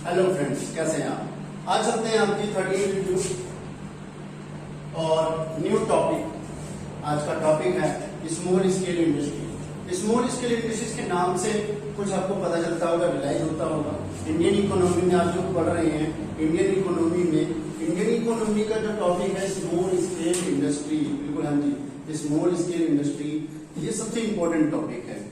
Hello friends, कैसे हैं आप? आज चलते हैं आपकी 13th रिव्यू और न्यू टॉपिक। आज का टॉपिक है small scale industry. Small scale industries के नाम से कुछ आपको पता चलता होगा, रियलाइज होता होगा। इंडियन इकोनॉमी में आप जो पढ़ रहे हैं, इंडियन इकोनॉमी का जो टॉपिक है स्मॉल स्केल इंडस्ट्री, बिल्कुल हाँ जी, स्मॉल स्केल इंडस्ट्री ये सबसे इंपॉर्टेंट टॉपिक है।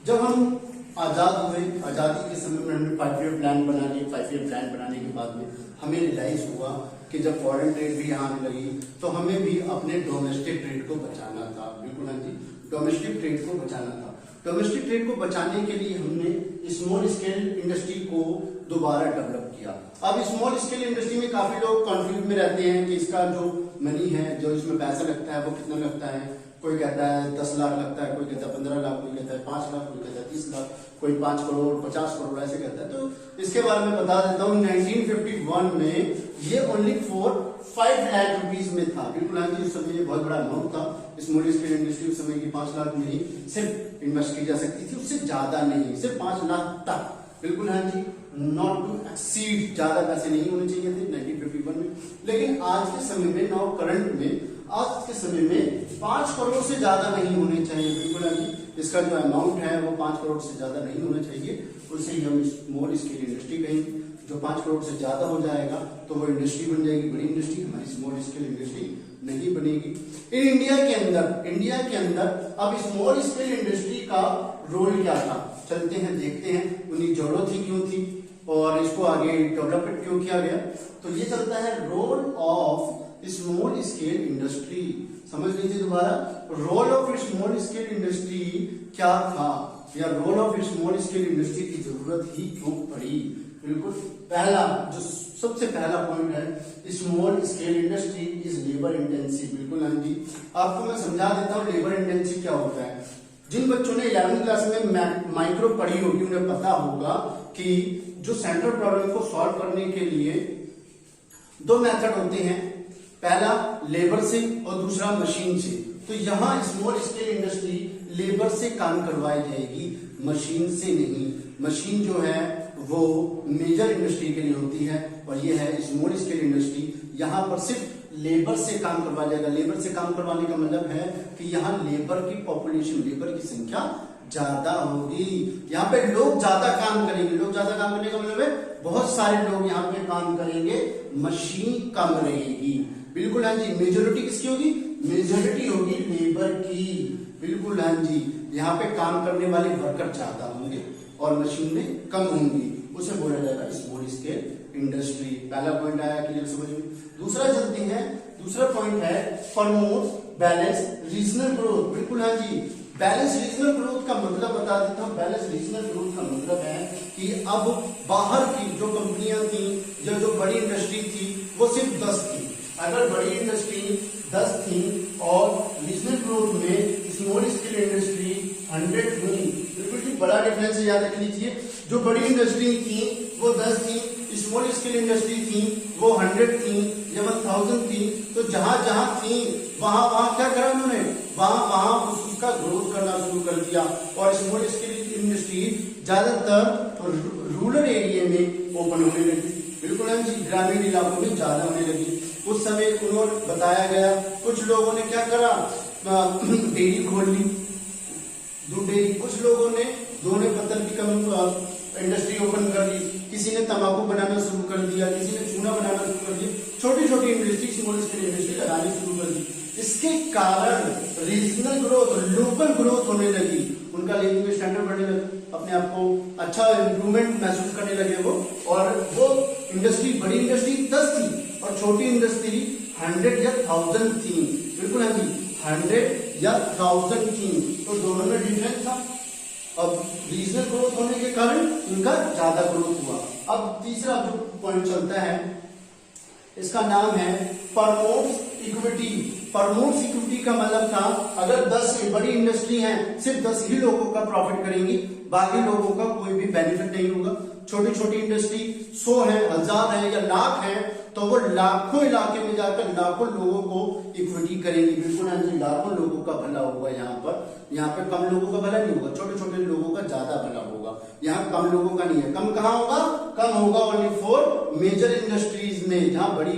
जब हम आजाद हुए, आजादी के समय में हमने 5 ईयर प्लान बना लिए। 5 ईयर प्लान बनाने के बाद में हमें रियलाइज हुआ कि जब फॉरेन ट्रेड भी यहाँ आने लगी तो हमें भी अपने डोमेस्टिक ट्रेड को बचाना था। बिल्कुल हाँ जी, डोमेस्टिक ट्रेड को बचाना था। डोमेस्टिक ट्रेड को बचाने के लिए हमने स्मॉल स्केल इंडस्ट्री को दोबारा डेवलप किया। अब स्मॉल स्केल इंडस्ट्री में काफी लोग कंफ्यूज में रहते हैं कि इसका जो मनी है, जो इसमें पैसा लगता है, वो कितना लगता है। कोई कहता है 10 लाख लगता है, कोई कहता है 15 लाख, कोई कहता है 5 लाख, कोई कहता है 30 लाख, कोई 5 करोड़ 50 करोड़ ऐसे कहता है। तो इसके बारे में बता देता हूँ। 1951 में ये ओनली फॉर 5 लाख रुपीज में था। बिल्कुल हाँ जी, उस समय ये बहुत बड़ा अमाउंट था। स्मॉल स्केल इंडस्ट्री उस समय की 5 लाख में ही सिर्फ इन्वेस्ट की जा सकती थी, उससे ज्यादा नहीं, सिर्फ 5 लाख तक। बिल्कुल हाँ जी, नॉट टू एक्सीड, ज्यादा पैसे नहीं होने चाहिए थे 1951 में। लेकिन आज के समय में, नाउ करंट में, आज के समय में 5 करोड़ से ज्यादा नहीं होने चाहिए। बिल्कुल हाँ जी, इसका जो अमाउंट है वो 5 करोड़ से ज्यादा नहीं होना चाहिए, उसे ही हम स्मॉल स्केल इंडस्ट्री कहेंगे। जो 5 करोड़ से ज्यादा हो जाएगा तो वो इंडस्ट्री बन जाएगी बड़ी इंडस्ट्री, हमारी स्मॉल स्केल इंडस्ट्री नहीं बनेगी। इन इंडिया के अंदर अब स्मॉल स्केल इंडस्ट्री का रोल क्या था, चलते हैं देखते हैं। उन्हें जरूरत ही क्यों थी और इसको आगे डेवलपमेंट क्यों किया गया। तो ये चलता है role of small scale industry. समझ लीजिए दोबारा, role of small scale industry क्या था, या role of small scale industry की जरूरत ही क्यों पड़ी। बिल्कुल पहला, जो सबसे पहला पॉइंट है, small scale industry is labour intensive. बिल्कुल हाँ जी, आपको मैं समझा देता हूँ लेबर इंटेंसिव क्या होता है। जिन बच्चों ने 11वीं क्लास में माइक्रो पढ़ी होगी उन्हें पता होगा कि जो सेंट्रल प्रॉब्लम को सॉल्व करने के लिए 2 मेथड होते हैं, पहला लेबर से और दूसरा मशीन से। तो यहाँ स्मॉल स्केल इंडस्ट्री लेबर से काम करवाई जाएगी, मशीन से नहीं। मशीन जो है वो मेजर इंडस्ट्री के लिए होती है और ये है स्मॉल स्केल इंडस्ट्री। यहाँ पर सिर्फ लेबर से काम करवाया जाएगा। लेबर से काम करवाने का मतलब है कि यहाँ लेबर की पॉपुलेशन, लेबर की संख्या ज्यादा होगी। यहाँ पे लोग ज्यादा काम करेंगे। लोग ज्यादा काम करने का मतलब है बहुत सारे लोग यहाँ पे काम करेंगे, मशीन कम रहेगी। बिल्कुल हाँ जी, मेजोरिटी किसकी होगी? मेजोरिटी होगी लेबर की। बिल्कुल हाँ जी, यहाँ पे काम करने वाले वर्कर ज्यादा होंगे और मशीनें कम होंगी, उसे बोला जाएगा स्मॉल स्केल इंडस्ट्री। पहला पॉइंट आया, क्लियर समझ में। दूसरा चलते हैं, दूसरा पॉइंट है प्रमोट बैलेंस रीजनल ग्रोथ। बिल्कुल हाँ जी, बैलेंस रीजनल ग्रोथ का मतलब बता देता हूँ। बैलेंस रीजनल ग्रोथ का मतलब है कि अब बाहर की जो कंपनियां थी या जो बड़ी इंडस्ट्री थी वो सिर्फ 10 थी। अगर बड़ी इंडस्ट्री 10 थी और रीजनल ग्रोथ में स्मॉल स्केल इंडस्ट्री 100 हुई, बिल्कुल ही बड़ा डिफरेंस याद रख लीजिए। जो बड़ी इंडस्ट्री थी वो 10 थी, स्मॉल स्केल इंडस्ट्री थी वो 100 थी या 1000 थी। तो जहां जहां थी वहां क्या करा उन्होंने, वहां उसका ग्रोथ करना शुरू कर दिया। और स्मॉल स्केल इंडस्ट्री ज्यादातर रूरल एरिया में ओपन होने लगी। बिल्कुल हम जी, ग्रामीण इलाकों में ज्यादा होने लगी। उस समय उन्होंने बताया गया, कुछ लोगों ने क्या करा, डेयरी खोल ली, दूध डेयरी। कुछ लोगों ने दोने पत्तल की इंडस्ट्री ओपन कर ली। किसी ने तंबाकू बनाना शुरू कर दिया, किसी ने चूना बनाना शुरू कर दिया। छोटी छोटी इंडस्ट्री, स्मॉल स्केल इंडस्ट्री लगानी शुरू कर दी। इसके कारण रीजनल ग्रोथ, लोकल ग्रोथ होने लगी। उनका लिविंग स्टैंडर्ड बढ़ने लगा, अपने आप को अच्छा इंप्रूवमेंट महसूस करने लगे वो। और वो इंडस्ट्री, बड़ी इंडस्ट्री 10 थी और छोटी इंडस्ट्री 100 या 1000 थी। बिल्कुल हाँ जी, 100 या 1000 थी, तो दोनों में डिफरेंस था। अब रीजनल ग्रोथ होने के कारण इनका ज्यादा ग्रोथ हुआ। अब तीसरा जो पॉइंट चलता है, इसका नाम है प्रमोट इक्विटी। प्रमोट इक्विटी का मतलब था, अगर 10 बड़ी इंडस्ट्री हैं, सिर्फ 10 ही लोगों का प्रॉफिट करेंगी, बाकी लोगों का कोई भी बेनिफिट नहीं होगा। छोटी छोटी इंडस्ट्री 100 है, 1000 है या लाख है, तो वो लाखों इलाके में जाकर लाखों लोगों को इक्विटी करेंगे। बिल्कुल हाँ जी, लाखों लोगों का भला होगा। यहाँ पे कम लोगों का भला नहीं होगा, छोटे छोटे लोगों का ज्यादा भला होगा। यहाँ कम लोगों का नहीं है। कम कहाँ होगा? कम होगा ओनली फॉर मेजर इंडस्ट्रीज में, जहाँ बड़ी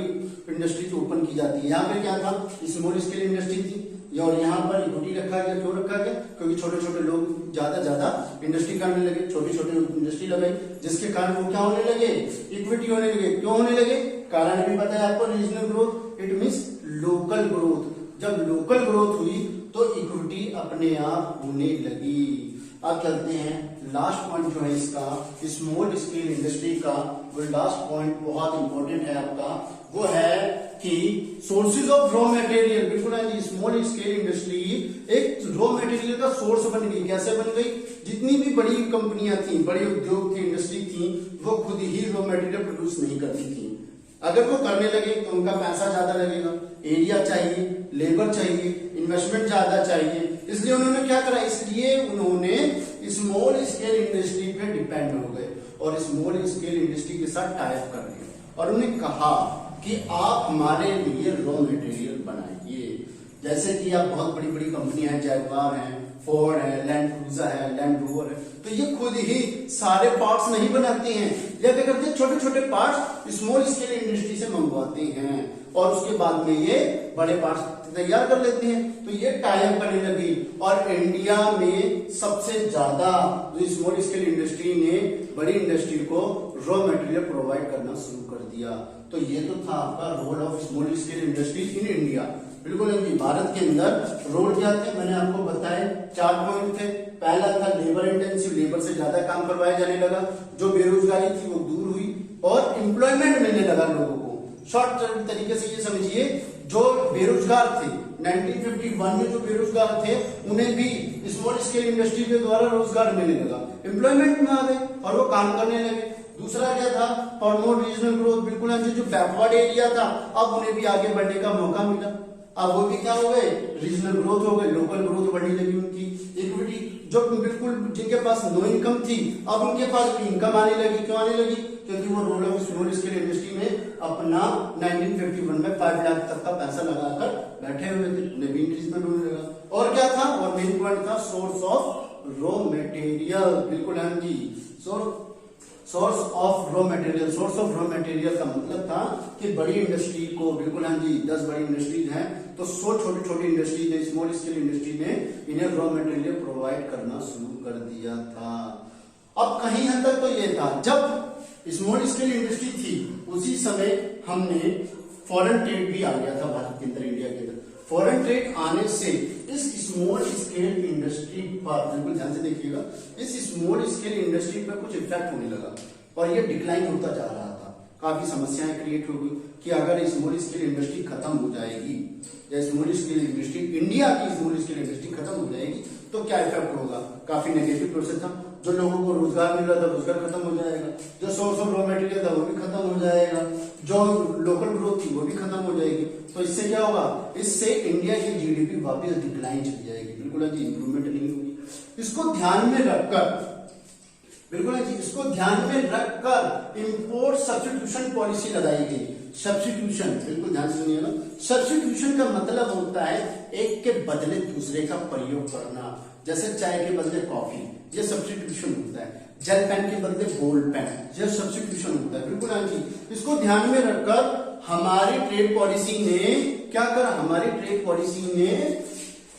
इंडस्ट्रीज ओपन की जाती है। यहाँ पे क्या था? स्मॉल स्केल इंडस्ट्री थी, और यहाँ पर इक्विटी रखा गया। क्यों रखा गया? क्योंकि छोटे छोटे लोग ज्यादा इंडस्ट्री करने लगे, छोटी छोटी इंडस्ट्री लगाई, जिसके कारण वो क्या होने लगे? इक्विटी होने लगे। क्यों होने लगे? कारण भी पता है आपको, regional growth, it means local growth. जब लोकल ग्रोथ हुई तो इक्विटी अपने आप होने लगी। अब चलते हैं लास्ट पॉइंट जो है इसका, स्मॉल स्केल इंडस्ट्री का, वो लास्ट पॉइंट बहुत इंपॉर्टेंट है आपका, वो है कि सोर्सेज ऑफ रॉ मटेरियल। बिल्कुल है, स्मॉल स्केल इंडस्ट्री एक रॉ मटेरियल का सोर्स बन गई। कैसे बन गई? जितनी भी बड़ी कंपनियां थी, बड़े उद्योग थे, इंडस्ट्री थी, वो खुद ही रॉ मटेरियल प्रोड्यूस नहीं करती थी। अगर वो करने लगे तो उनका पैसा ज्यादा लगेगा, एरिया चाहिए, लेबर चाहिए, इन्वेस्टमेंट ज्यादा चाहिए, इसलिए उन्होंने क्या करा? इसलिए उन्होंने स्मॉल स्केल इंडस्ट्री पे डिपेंड हो गए और स्मॉल स्केल इंडस्ट्री के साथ टाई अप कर लिया, और उन्हें कहा कि आप हमारे लिए रॉ मटेरियल बनाइए। जैसे कि आप बहुत बड़ी बड़ी कंपनियां हैं, जैगवार है, फोर्ड है, लैंड क्रूजर है, लैंड रोवर है, तो ये खुद ही सारे पार्ट्स नहीं बनाते हैं। ये क्या करते हैं? छोटे छोटे पार्ट्स स्मॉल स्केल इंडस्ट्री से मंगवाते हैं और उसके बाद में ये बड़े पार्ट्स तैयार कर लेते हैं। तो ये टाई अप करने लगी, और इंडिया में सबसे ज्यादा जो स्मॉल स्केल इंडस्ट्री ने बड़ी इंडस्ट्री को रॉ मटेरियल प्रोवाइड करना शुरू कर दिया। तो ये तो था आपका role of small scale industry in India. बिल्कुल नहीं, भारत के अंदर रोल क्या थे? मैंने आपको बताया 4 पॉइंट थे। पहला था लेबर इंटेंसिव, लेबर से ज्यादा काम करवाया जाने लगा, जो बेरोजगारी थी वो दूर हुई और एम्प्लॉयमेंट मिलने लगा लोगों को। शॉर्ट तरीके से ये समझिए, जो बेरोजगार थे 1951 में, जो बेरोजगार थे उन्हें भी स्मॉल स्केल इंडस्ट्री के द्वारा रोजगार मिलने लगा, एम्प्लॉयमेंट में आ गए और वो काम करने लगे। दूसरा क्या था? Promote regional growth. बिल्कुल जो बैकवर्ड एरिया था, अब उन्हें भी आगे बढ़ने का मौका मिला। अब वो भी क्या हो गए? रीजनल ग्रोथ हो गए, लोकल ग्रोथ बढ़ने लगी उनकी। इक्विटी जो बिल्कुल जिनके पास नो इनकम थी, अब उनके पास भी इनकम आने लगी। क्यों आने लगी? क्योंकि वो role of small scale industry में अपना 1951 में 5 लाख तक का पैसा लगाकर बैठे हुए थे, उन्हें भी इंक्रीजमेंट होने लगा। और क्या था? और मेन पॉइंट था सोर्स ऑफ रॉ मटेरियल। बिल्कुल हाँ जी, source of raw material. Source of raw material का मतलब था कि बड़ी इंडस्ट्री को, बिल्कुल हाँ जी, 10 बड़ी इंडस्ट्रीज हैं, तो 100 छोटी छोटी इंडस्ट्रीज ने, स्मॉल स्केल इंडस्ट्री ने इन्हें रॉ मटेरियल प्रोवाइड करना शुरू कर दिया था। अब कहीं हद तक तो ये था, जब स्मॉल स्केल इंडस्ट्री थी उसी समय हमने फॉरेन ट्रेड भी आ गया था भारत के अंदर, इंडिया के अंदर। फॉरेन ट्रेड आने से इस स्मॉल स्केल इंडस्ट्री पर, बिल्कुल ध्यान से देखिएगा, इस स्मॉल स्केल इंडस्ट्री पर कुछ इफेक्ट होने लगा और ये डिक्लाइन होता जा रहा था। काफी समस्याएं क्रिएट हो गई कि अगर स्मॉल स्केल इंडस्ट्री खत्म हो जाएगी, या स्मॉल स्केल इंडस्ट्री, इंडिया की स्मॉल स्केल इंडस्ट्री खत्म हो जाएगी तो क्या इफेक्ट होगा? काफी नेगेटिव प्रोसेस था। जो लोगों को रोजगार मिल रहा था, रोजगार खत्म हो जाएगा। जो सोर्स ऑफ रॉ मटेरियल था वो भी खत्म हो जाएगा। जो लोकल ग्रोथ थी वो भी खत्म हो जाएगी। तो इससे क्या होगा? इससे इंडिया की जीडीपी वापस डिक्लाइन चली जाएगी। बिल्कुल जी, इंप्रूवमेंट नहीं होगी। इसको ध्यान में रखकर, बिल्कुल जी, इसको ध्यान में रखकर इंपोर्ट सब्स्टिट्यूशन पॉलिसी लगाई गई। सब्स्टिट्यूशन, बिल्कुल ध्यान से सुनिएगा। सब्स्टिट्यूशन का मतलब होता है एक के बदले दूसरे का प्रयोग करना। जैसे चाय के बदले कॉफी, ये सब्स्टिट्यूशन होता है। जेल पेन के बदले गोल्ड पेन, ये सब्स्टिट्यूशन होता है। बिल्कुल हाँ जी, इसको ध्यान में रखकर हमारी ट्रेड पॉलिसी ने क्या करा? हमारी ट्रेड पॉलिसी ने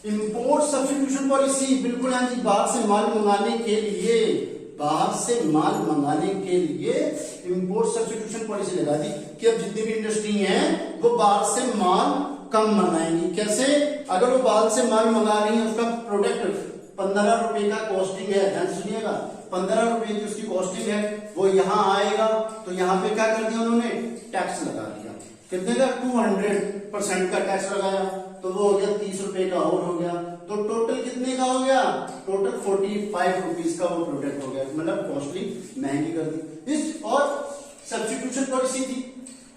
इंपोर्ट सब्स्टिट्यूशन पॉलिसी, बिल्कुल हाँ जी, बाहर से माल मंगाने के लिए, बाहर से माल मंगाने के लिए इंपोर्ट सब्स्टिट्यूशन पॉलिसी लगा दी कि अब जितनी भी इंडस्ट्री हैं वो बाहर से माल कम मंगाएंगी। कैसे? अगर वो बाहर से माल मंगा रही है, उसका प्रोडक्ट 15 रुपए का कॉस्टिंग है, ध्यान सुनिएगा, 15 रुपए की उसकी कॉस्टिंग है, वो यहाँ आएगा तो यहाँ पे क्या कर दिया उन्होंने? टैक्स लगा दिया। कितने का? 200% का टैक्स लगाया, तो वो हो गया 30 रुपए का और हो गया। तो टोटल कितने का हो गया? टोटल 45 रुपीज का वो प्रोडक्ट हो गया, मतलब कॉस्टली महंगी कर दी। इस और सब्स्टिट्यूशन पॉलिसी थी।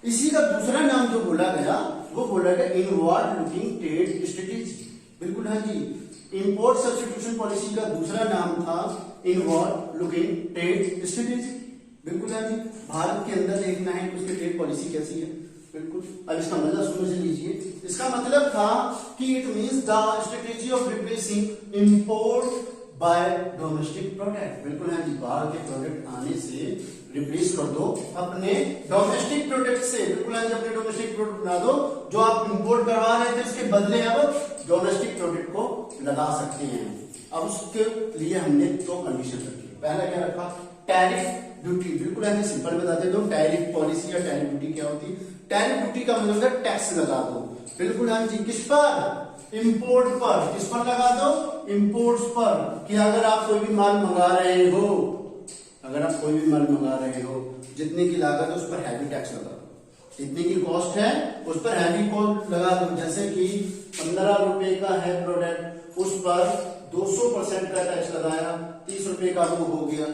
इसी का दूसरा नाम जो बोला गया वो बोला गया इनवर्ड लुकिंग ट्रेड स्ट्रेटेजी। बिल्कुल हाँ जी, इंपोर्ट सब्स्टिट्यूशन पॉलिसी का दूसरा नाम था इनवर्ड लुकिंग ट्रेड स्ट्रेटेजी। बिल्कुल हाँ जी, भारत के अंदर देखना है कि उसकी ट्रेड पॉलिसी कैसी है। बिल्कुल, अब इसका मतलब समझ लीजिए। इसका मतलब था कि it means the strategy of replacing import bye domestic product. बिल्कुल है जी, बाहर के प्रोडक्ट आने से रिप्लेस कर दो अपने डोमेस्टिक प्रोडक्ट से। बिल्कुल है जी, अपने डोमेस्टिक प्रोडक्ट बना दो, जो आप इंपोर्ट करवा रहे थे उसके बदले अब डोमेस्टिक प्रोडक्ट को लगा सकते हैं। अब उसके लिए हमने दो कंडीशन रखी। पहला क्या रखा, टैरिफ ड्यूटी। बिल्कुल है, सिंपल बताते दो, टैरिफ पॉलिसी या टैरिफ ड्यूटी क्या होती है। टैरिफ ड्यूटी का मतलब है टैक्स लगा दो। बिल्कुल है जी, किस पर, इंपोर्ट पर। किस पर लगा दो, इंपोर्ट्स पर। कि अगर आप कोई भी माल मंगा रहे हो, अगर आप कोई भी माल मंगा रहे हो, जितने की लागत है उस पर हैवी टैक्स लगा दो। जितने की कॉस्ट है उस पर हैवी कॉस्ट लगा दो। जैसे कि 15 रुपए का है प्रोडक्ट, उस पर 200% का टैक्स लगाया, 30 रुपए का वो हो गया,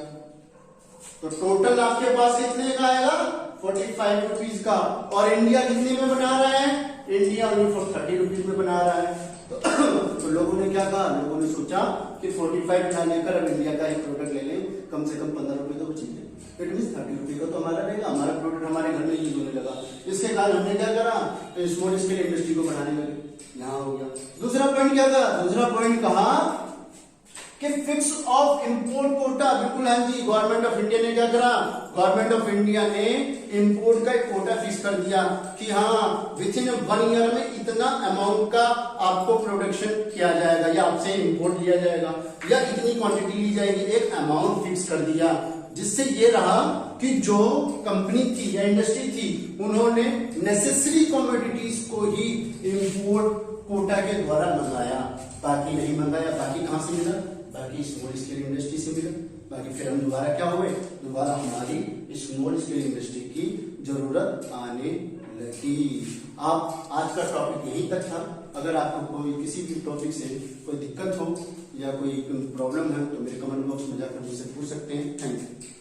तो टोटल आपके पास कितने का आएगा, 45 रुपीज का। और इंडिया कितने में बना रहा है, इंडिया ओनली फॉर 30 रुपीज में बना रहा है। तो लोगों ने क्या कहा, लोगों ने सोचा कि 45 ना लेकर अब इंडिया का ही प्रोडक्ट ले लें, कम से कम 15 रुपए तो बचेंगे। इट मीन 30 रुपए का तो हमारा रहेगा, हमारा प्रोडक्ट हमारे घर में यूज होने लगा। इसके कारण हमने क्या करा, तो स्मॉल स्केल इंडस्ट्री को बढ़ाने लगे। यहाँ हो गया। दूसरा पॉइंट क्या था, दूसरा पॉइंट कहा कि फिक्स ऑफ इंपोर्ट कोटा। बिल्कुल है जी, गवर्नमेंट ऑफ इंडिया ने क्या करा, गवर्नमेंट ऑफ इंडिया ने इंपोर्ट का एक कोटा फिक्स कर दिया कि हाँ विथ इन 1 ईयर में इतना अमाउंट का आपको प्रोडक्शन किया जाएगा, या आपसे इंपोर्ट लिया जाएगा, या इतनी क्वांटिटी ली जाएगी। एक अमाउंट फिक्स कर दिया, जिससे ये रहा कि जो कंपनी थी या इंडस्ट्री थी, उन्होंने नेसेसरी कमोडिटीज को ही इंपोर्ट कोटा के द्वारा मंगाया, बाकी नहीं मंगाया। बाकी कहां से मिला, बाकी स्मॉल स्केल इंडस्ट्री से मिला। बाकी फिर हम दोबारा क्या हुए, दोबारा हमारी स्मॉल स्केल इंडस्ट्री की जरूरत आने लगी। आप आज का टॉपिक यहीं तक था। अगर आपको कोई किसी भी टॉपिक से कोई दिक्कत हो या कोई प्रॉब्लम है तो मेरे कमेंट बॉक्स में जाकर मुझसे पूछ सकते हैं। Thank you.